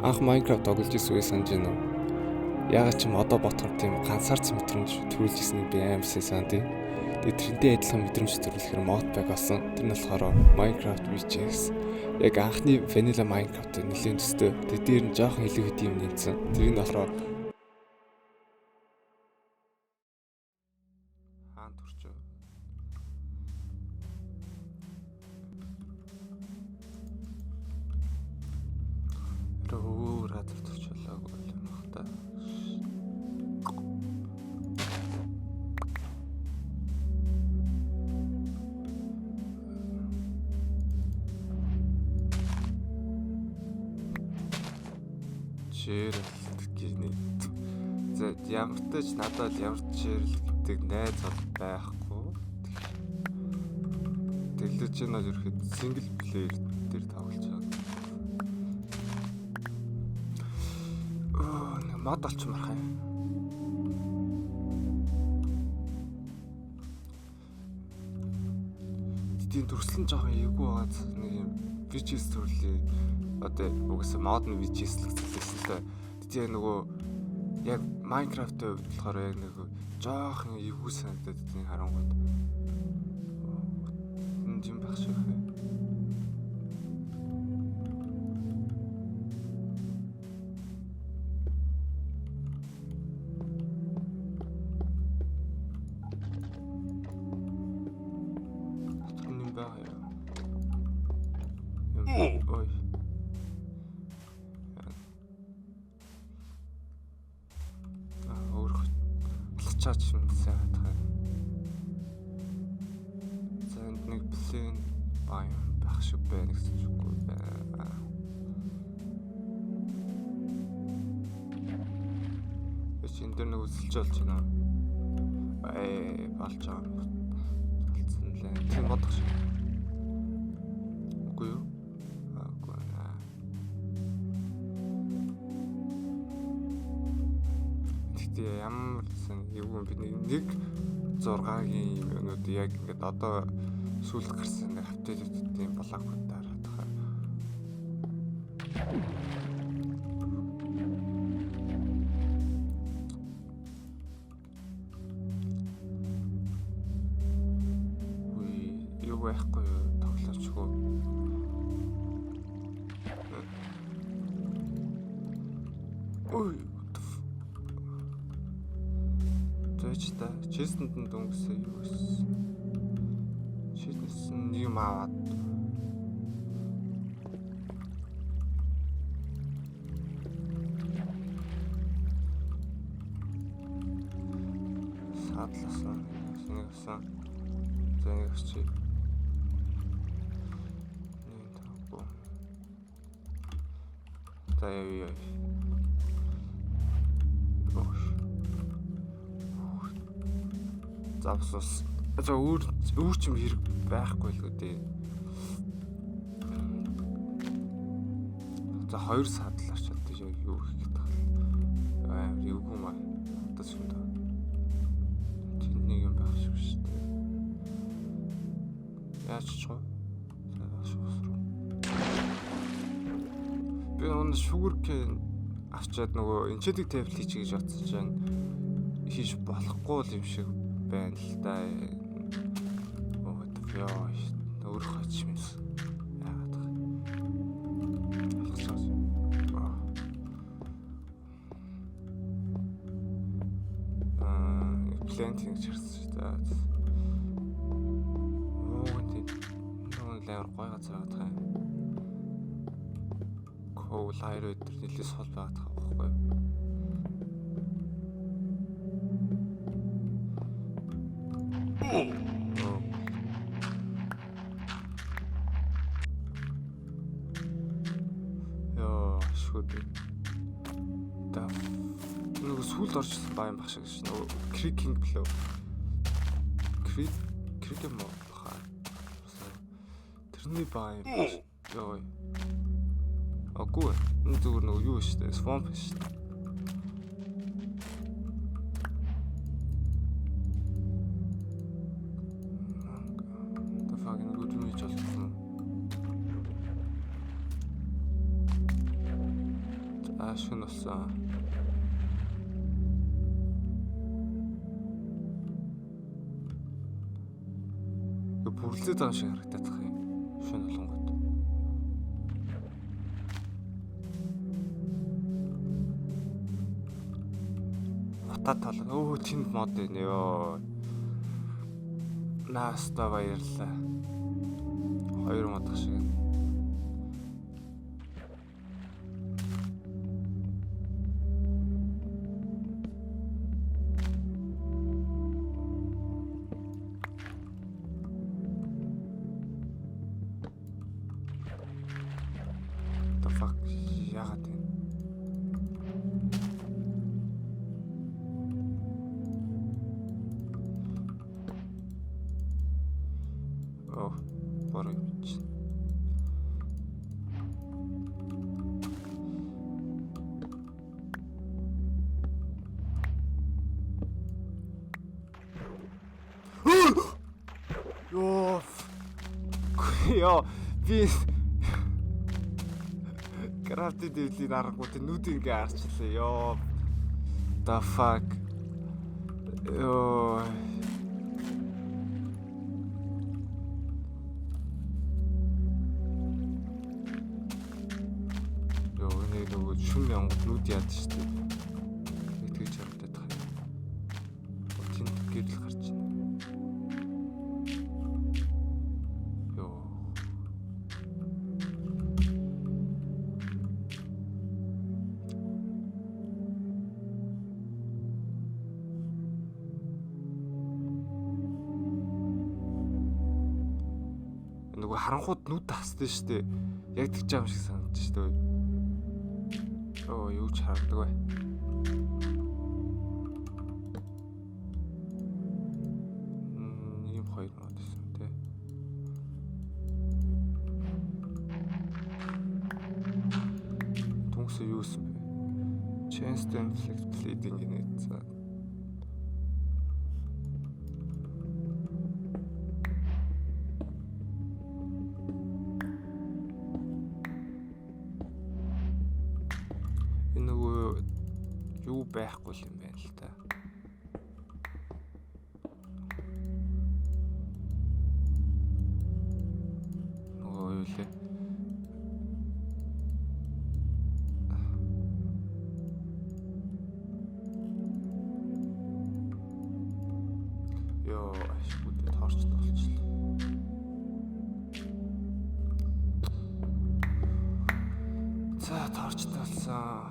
Анх Minecraft тоглож ирсэн үе санаж байна уу? Ягаад ч юм одоо ботхор тийм ганцаарч мэдрэмж төрүүлж ирснийг би аимсаа сандыг. Тэгээд тэрнтэй адилхан мэдрэмж төрүүлэхээр modpack болсон. Тэр нь болохоор Minecraft VJS. Яг анхны vanilla Minecraft нэлийн төстэй. Тэгээд дээр нь жоохон илүү хэд юм нэмсэн. Тэр нь болохоор хаан турчоо. Руу радио турчлаагүй юм хата. Чирлэлт гинэ. За ямар ч надад ямар ч чирлэлтийг найз бол байхгүй. Тэглэж байна ерхэд single player дээр тоглож байгаа. Мод олчмарх юм. Тэдийн төрслөн жоохон эвгүй байгаад нэг юм VGS төрлийн одоо угсаа мод нь VGS л гэсэн л дээ. Тэдийн нөгөө яг Minecraft-тэй болохоор яг нэг жоохон эвгүй санагдаад тэдний харангууд. Энэ юм багш байх юм. Ой. Өөр алчаач юм сайн хатгаа. За энд нэг плен баян байх шиг байна гэсэн ч үгүй байна. Энд дэр нэг үсэлж болж байна. Болж байгаа. Талцсан лээ. Тийм бодох шиг. Үгүй юу? Ямар юу би нэг 6-гийн юмнууд яг ингээд одоо сүүлд гарсан нэг апдейтүүдийн блокууд дараад байгаа. Үгүй юу байхгүй юу тоглоочгүй. Ой та честэнд нь дөнгөсөө юу гэсэн. Честнес юм аваад. Саадласан. Нэгсэн. Зэнэгч. Нэг таагүй. Таяа. Завсус. За өөр ч юм хэрэг байхгүй л үү. За 2 садлаач одоо юу хийх гэдэг вэ? Эвгүй маа. Одоо сүнд. Тэнд нэг юм байх шиг шүү дээ. Яаж ч гоо. Би өнө шүгүркэн авчаад нөгөө энчэдэг тейбл хийчих гэж бодсож байна. Хийж болохгүй юм шиг байна л да. Яа, өөр хач юм. Яагаад вэ? Алхасаас. Плантинг чирсэн шүү дээ. Энд лайр гой газар байгаа юм. Коул хайр өдөр нэлээд сул байгаа байхгүй. Нөгөө сүлд орчихсон баян баг шиг ш. Нөгөө Creaking Blow. Creaking мод хаа. Тэрний баян. Йоо. Агуу. Энэ зүгээр нөгөө юу шүү дээ. Swamp шүү дээ. The fucking good me just. шүн болсон. Бүрлээд байгаа шиг харагдаад байгаа юм. Шүн болгонгод. Хатаа тал. Тэнд мод байна ёо. Наста баярлаа. 2 модох шиг. Яагаад вэ? Бороо юм чинь. Ёо, би Крафти дэвлийг аргагүй тэ нүд ингээ арчлаа. Ёо. The fuck. Ёо. Ёо, энэ нөгөө шүн янгууд нүд яад штэ. Итгэж харагдаад байгаа юм. Тэнд гэрэл гарч байна. Нөгөө харанхууд нүд тасдээ штэ. Яг тэгж байгаа юм шиг санагдаж штэ. Юу ч харагдаг бай. Ийм хоёр мод гэсэн тэ. Түнхсээ юусэн бэ? Chance to inflict bleeding in it. Юу байхгүй юм байна л та. Нөгөө юу лээ. Ёо, ашиггүй торч толчлоо. За торч толсон.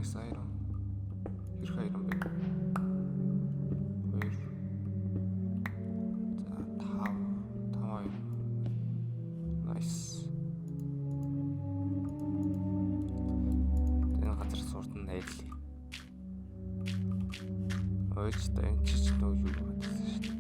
Iron. Хэрэг iron бэ? 2. За 5. Nice. Энэ газар сурдан найрлаа. Ойч та энэ ч нөө юу байдаг шүү дээ.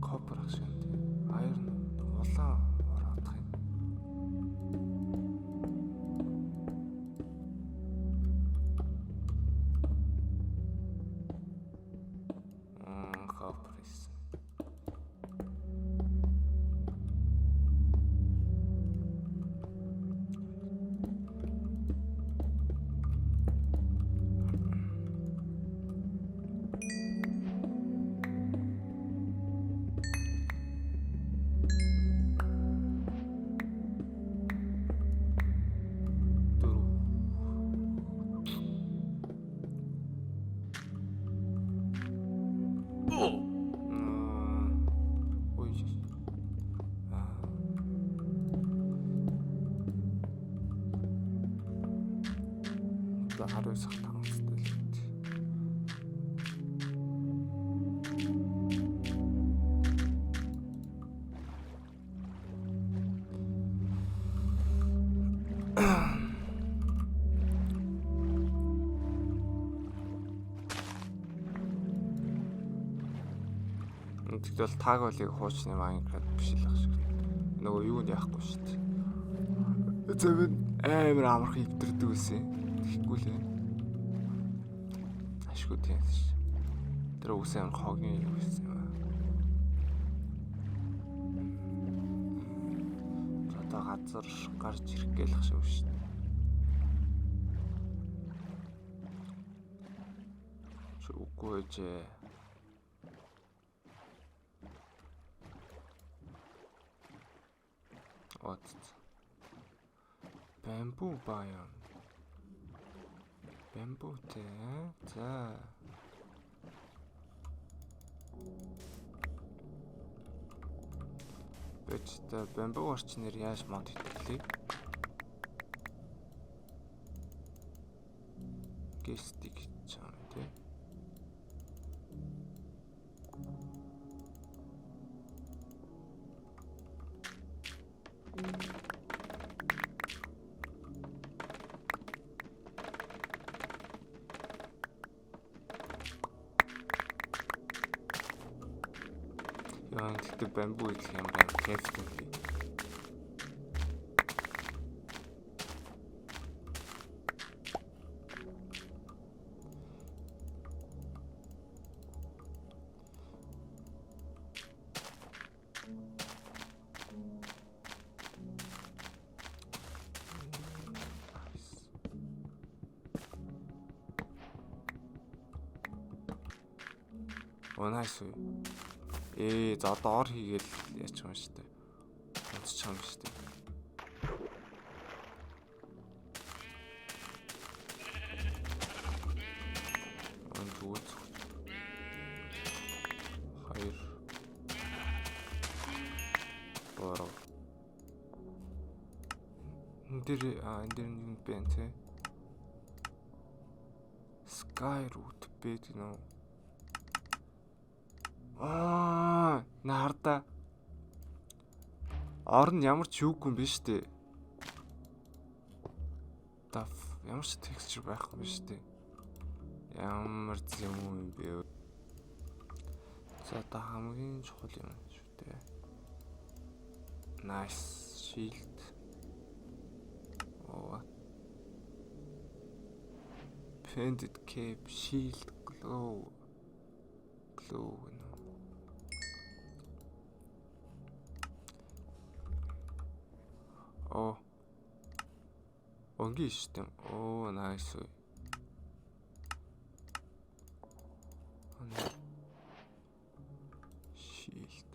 Copper ах шиг тийм. Iron улаан ороодох юм. Copper is. Харуй сах тангастай л үү. Тэгвэл таг болыг хуучны Minecraft биш л ах шиг. Нөгөө юу нь яахгүй шүү дээ. Зөв амар амархан өвдөрдөг байсан. Тэгэхгүй л ээ. Ашгүй тийм ш. Тэр үсэн амар хогийн юм байсан юм аа. Одоо газар гарч ирэх гээл шиг шүү дээ. Үгүй ээ. What? Bamboo biome. Bamboo те. За. Бэчтэй bamboo орчноор яаж мод хийлээ? Гэстик чам те. Яа, тэгтээ bamboo идэх юм байна. Кэфтэй. Nice. За доор хийгээл яачих юм штэ. Унтчих юм штэ. Зүгээр. Хоёр. Бороо. энэ дээр нэг байна те. Sky root бэд нөө. Наарда. Орн ямар ч юугүй юм биш үү? Тав ямар ч texture байхгүй юм биш үү? Ямар юм бэ? За та хамгийн чухал юм шүү дээ. Nice shield. Painted cape, shield, glow. Онгийн штэ. Nice. Shield.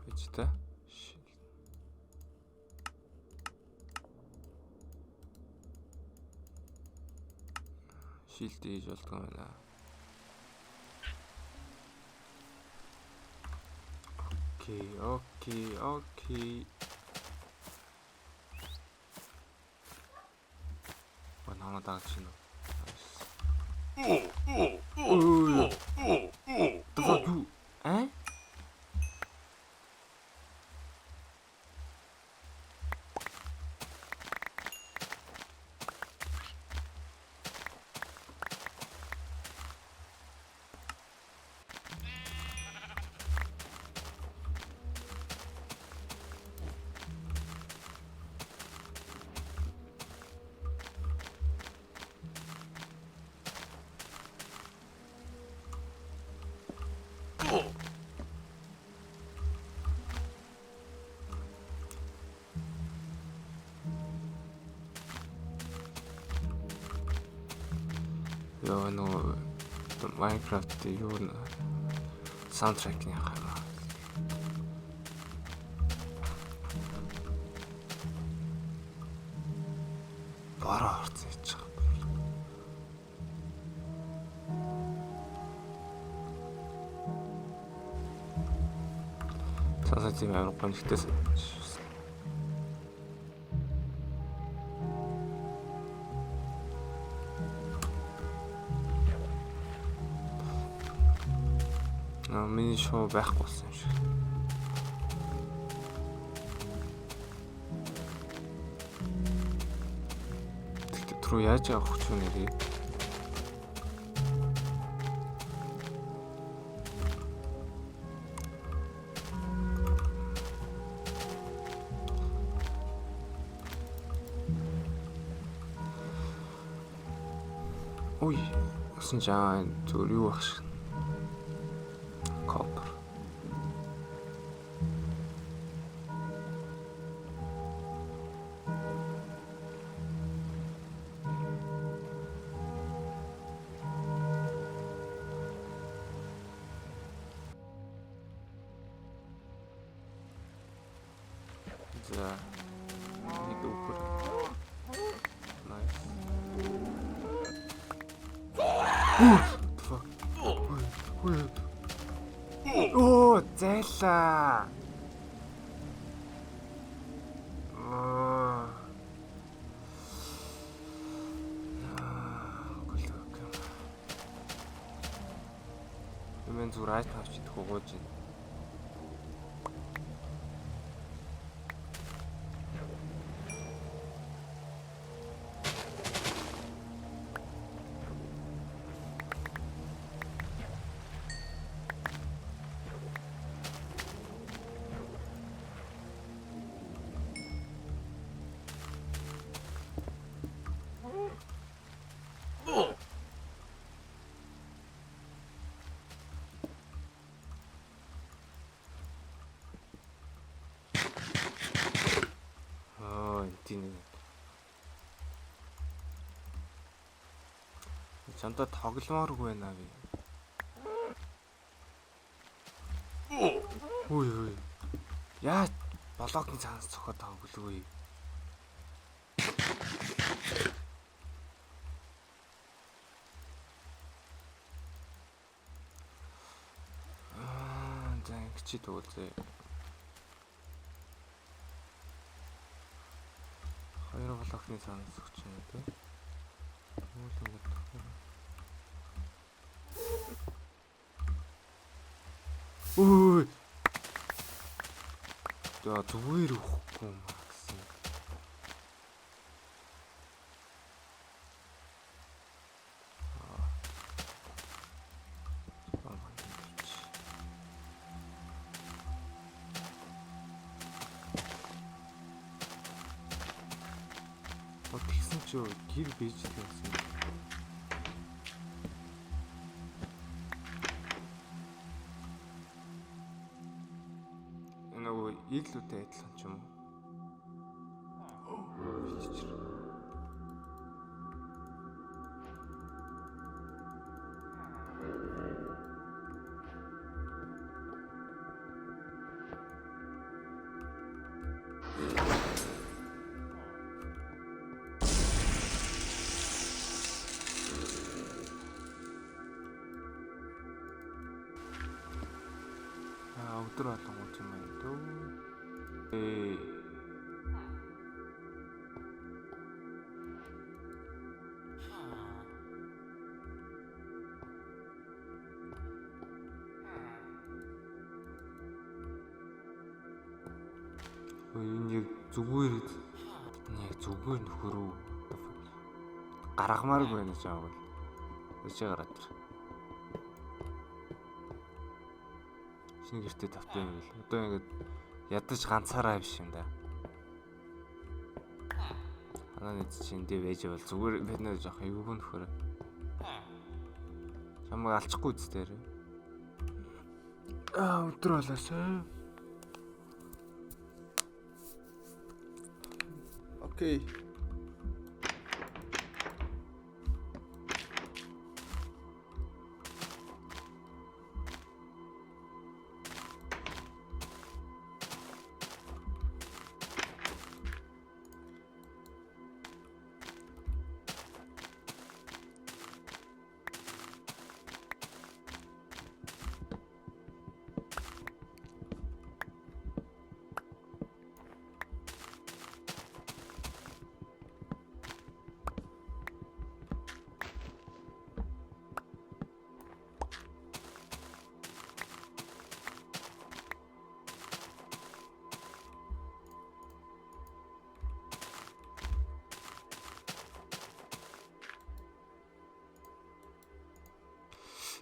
Бичтэй. Shield хийж болдгоо байна. Окей. Намаа дагч шинэ. No Minecraft юу саундтрекийн хаа. Бараа орсон яж байгаа. Цаасаа тийм амар гонхтойс. Миний шоу байхгүй болсон юм шиг. руу яаж авах ч вэ нэрээ? Ой, гэсэн жаа зүгээр юу багш. Копер. За. Нэг өвөр. Nice. Fuck. Оо, зайлаа. Мен зүгээр айт авч идэх угууж байна. Тийм. Чамдаа тоглоомооргүй байна би. Үй. Яа блокны цаанаас цохоод байгаа гэлгүй. За ингэж туулзээ. Хоёр блокны цаанаас цохож байна тий. Ой. За зүгээр өгөхгүй юм гэсэн. Тэгсэн чи гэр бийжтэй байсан. Нөгөө иглүүтэй адилхан ч юм уу? Бичэр. Өдөр болгоомж юм байна дөө. Энэ яг зүгээр нөхөрөө гаргамааргүй байна гэж байгаа бол. Өчөө гараад тэр. Шинэ гэртээ тавтай юм бил. Одоо ингээд ядаж ганцаараа биш юм да. Ханаа нэг чинь дэ байж бол зүгээр бид нэр жоох эвгүй нөхөр. Чамайг алчихгүй үстээр. Өдөр болоосаа. Окей.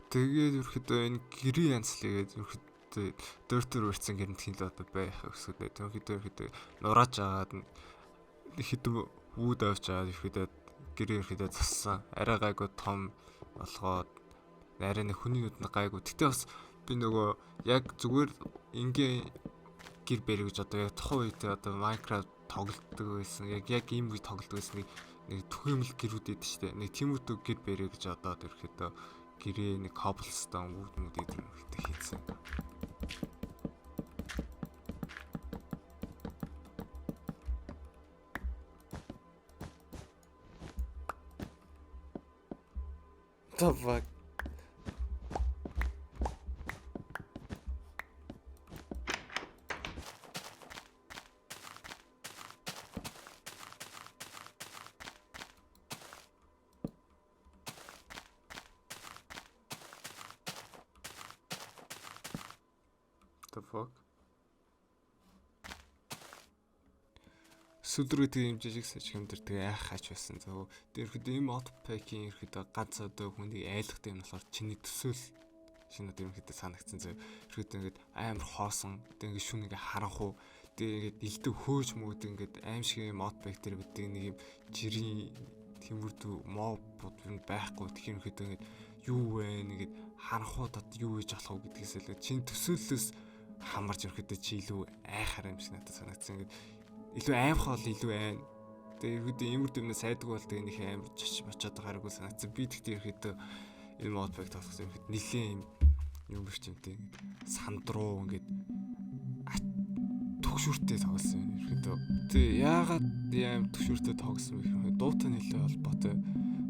Тэгээд ерөөхдөө энэ гэрээ янзлгээд ерөөхдөө дөөртөр урьдсан гэрнтхийн л одоо байх өсгөдөө. Ерөөхдөө нурааж агаад хэдэн үүд авч аваад ерөөхдөө гэрээ ерөөхдөө зассан. Арай гайгүй том болохоод арай нэг хүний нүдэнд гайгүй. Гэтэ бас би нөгөө яг зүгээр ингийн гэр бэрэг гэж одоо яг тухайн үед одоо Minecraft тоглолтдог байсан. Яг ийм үе тоглолтдог байсан. Нэг түгээмэл гэрүүд эд штэ. Нэг тиймэрхүү гэр бэрэг гэж одоо ерөөхдөө гэрээ нэг cobblestone үүднүүд эдгээр хэрэгтэй хийсэн. Таваг. The fuck? Сүлрүү тийм жижиг саж хэмдэрдэг айхаач байсан. Зөв. Тэрхэд ийм outpack-ийн ирэхэд ганц одоо хүнийг айлгах юм болохоор чиний төсөөл шинэ одоо ирэхэд санагдсан. Зөв. Ирэхэд ингээд амар хоосон. Тэг ингээд шүн ингээд харанхуу. Тэг ингээд илдэг хөөж мөөд ингээд аим шиг ийм outpack дээр биддэг нэг юм жирийн тэмүрдүү мобууд юу байхгүй. Тэгэхээр ирэхэд ингээд юу вэ нэгэд харанхуудад юу гэж болох вэ гэдгээс л чиний төсөөллөөс хамарч ирэхэд чи илүү айхаар юм шиг надад санагдсан. Ингээд илүү аимхол илүү айн. Тэгээ ирэхэд иймэр дүмнээ сайдгүй бол тэгээ нэг амар чич очоод байгаагүй санагдсан. Би тэгтээ ирэхэд энэ модпак тоглосон ирэхэд нилийн юм биш юм тий. Сандруу ингээд төгшүртэй тоглосон ирэхэд. Тэгээ яагаад ийм төгшүртэй тоглосон бэ гэхээр дуутай нэлээ холбоотой.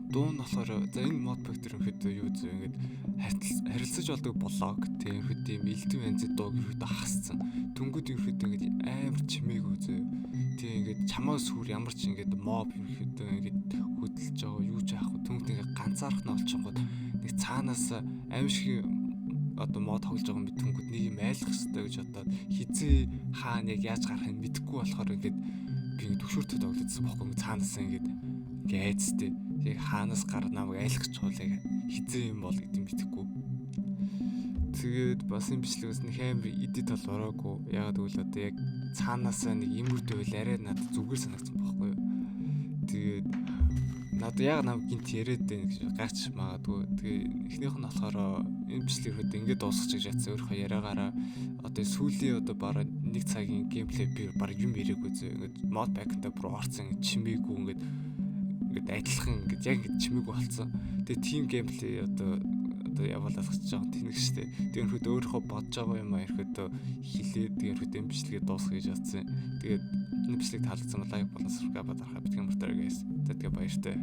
Дуу нь болохоор за энэ модпак дээр ирэхэд юу зөө ингээд харилцаж болдог блог тийм ирэхэд ийм элдв янзын дууг ирэхэд хасцсан. Дөнгөд ирэхэд ингээд амар чимээгүй зөө. Тийм ингээд чамаас сүр ямар ч ингээд моб ирэхэд ингээд хөдөлж байгаа юу ч аахгүй түнхт ингээд ганцаарх нь олчихгод нэг цаанаас аим шиг одоо мод тоглож байгаа мэт түнхт нэг юм айлах хэрэгтэй гэж бодоод хизээ хаана яг яаж гарахыг мэдэхгүй болохоор ингээд би ингээд төгшөртөд тоглосон бохгүй цаанаас ингээд айцтэй яг хаанаас гар намайг айлах чуулыг хизээ юм бол гэдэг мэдэхгүй. Тэгээд бас юм бичлэгээс нэг амар эдит тал ороогүй. Ягаад гэвэл одоо яг цаанаасаа нэг имүрдэвэл арай надад зүгээр санагдсан байхгүй юу. Тэгээд надад яг намайг гинт яриад байна гэж гайч магадгүй. Тэгээ эхнийх нь болохоор энэ бичлэгэд ингээд дуусгах гэж ятсан өөрөө яриагаараа одоо сүүлийн одоо бараг 1 цагийн геймплей би бараг юм яриаггүй зөө. Ингээд мод бэкэнтэй бүр орцсон чимээгүй ингээд адилхан ингээд яг ингээд чимээгүй болцсон. Тэгээ team gameplay одоо явуулах гэж байгаа тэнэг штэ. Тэгээд ихэд өөрөө бодож байгаа юм аа ихэд хилээд тэгээд энэ бичлэгээ дуусгах гэж бодсон. Тэгээд энэ бичлэг таалагдсан бол лайк болон subscribe дарахаа битгий мартаарай guys. Тэгээд баяртай.